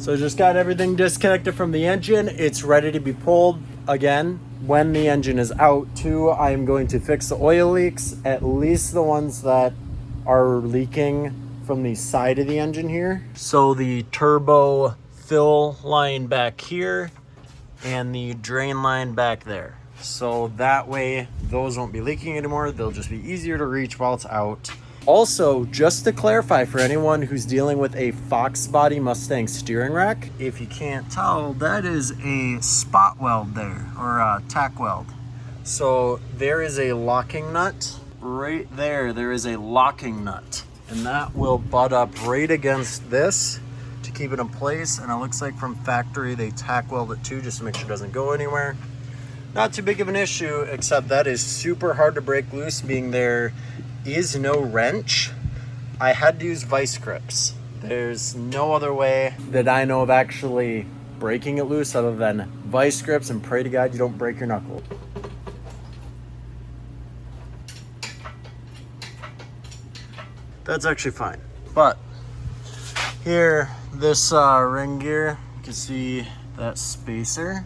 So just got everything disconnected from the engine. It's ready to be pulled again when the engine is out too. I'm going to fix the oil leaks, at least the ones that are leaking from the side of the engine here. So the turbo fill line back here and the drain line back there. So that way those won't be leaking anymore. They'll just be easier to reach while it's out. Also, just to clarify for anyone who's dealing with a Fox Body Mustang steering rack, if you can't tell, that is a spot weld there, or a tack weld. So there is a locking nut right there. There is a locking nut, and that will butt up right against this to keep it in place. And it looks like from factory they tack weld it too, just to make sure it doesn't go anywhere. Not too big of an issue, except that is super hard to break loose, being there is no wrench. I had to use vice grips. There's no other way that I know of actually breaking it loose other than vice grips, and pray to God you don't break your knuckle. That's actually fine. But here, this ring gear, you can see that spacer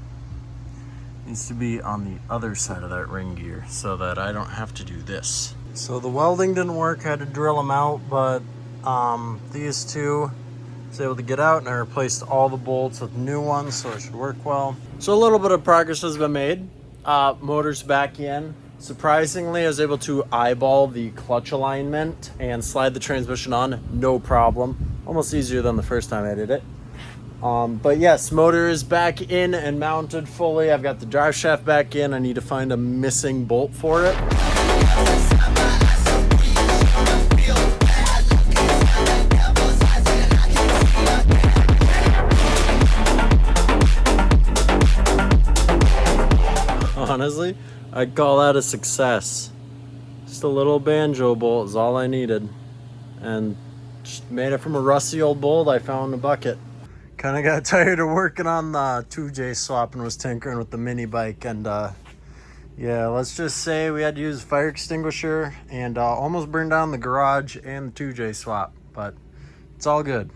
needs to be on the other side of that ring gear so that I don't have to do this. So the welding didn't work, I had to drill them out, but these two I was able to get out, and I replaced all the bolts with new ones, so it should work well. So a little bit of progress has been made. Motor's back in. Surprisingly, I was able to eyeball the clutch alignment and slide the transmission on, no problem. Almost easier than the first time I did it. But yes, motor is back in and mounted fully. I've got the drive shaft back in. I need to find a missing bolt for it. Honestly, I'd call that a success. Just a little banjo bolt is all I needed. And just made it from a rusty old bolt I found in a bucket. Kind of got tired of working on the 2J swap and was tinkering with the mini bike. And yeah, let's just say we had to use a fire extinguisher and almost burned down the garage and the 2J swap. But it's all good.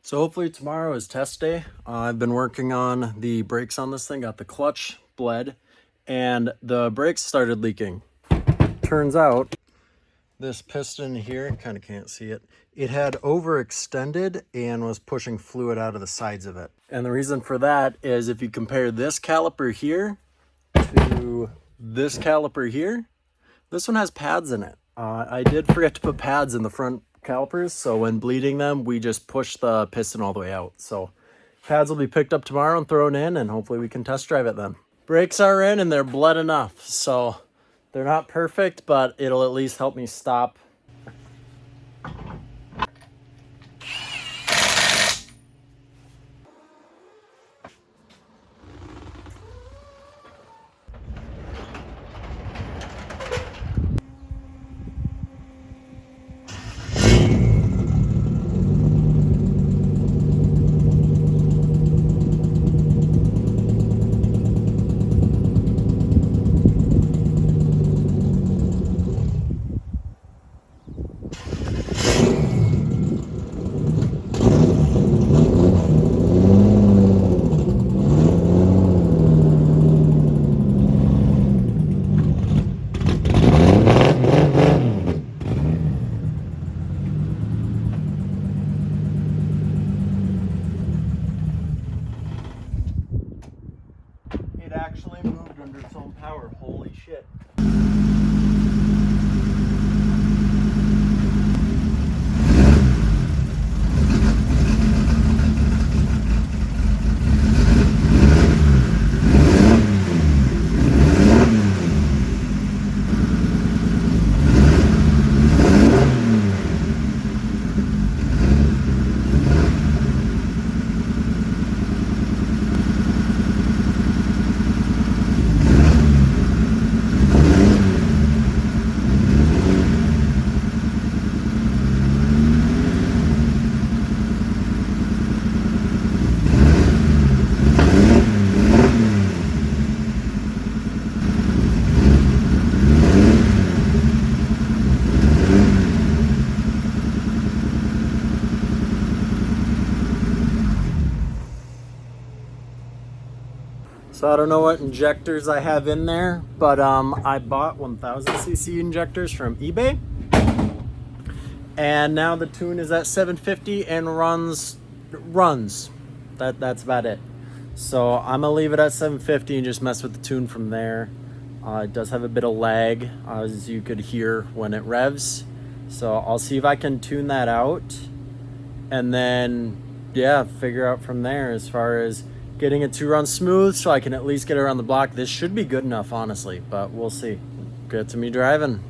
So hopefully tomorrow is test day. I've been working on the brakes on this thing, got the clutch bled, and the brakes started leaking. Turns out this piston here, kind of can't see it, it had overextended and was pushing fluid out of the sides of it. And the reason for that is if you compare this caliper here to this caliper here, this one has pads in it. I did forget to put pads in the front calipers, so when bleeding them we just push the piston all the way out. So pads will be picked up tomorrow and thrown in, and hopefully we can test drive it then. Brakes are in and they're bled enough, so they're not perfect, but it'll at least help me stop. It actually moved under its own power. Holy shit. So I don't know what injectors I have in there, but I bought 1000cc injectors from eBay. And now the tune is at 750 and runs. That's about it. So I'm gonna leave it at 750 and just mess with the tune from there. It does have a bit of lag, as you could hear when it revs. So I'll see if I can tune that out, and then yeah, figure out from there as far as getting it to run smooth so I can at least get it around the block. This should be good enough, honestly, but we'll see. Get to me driving.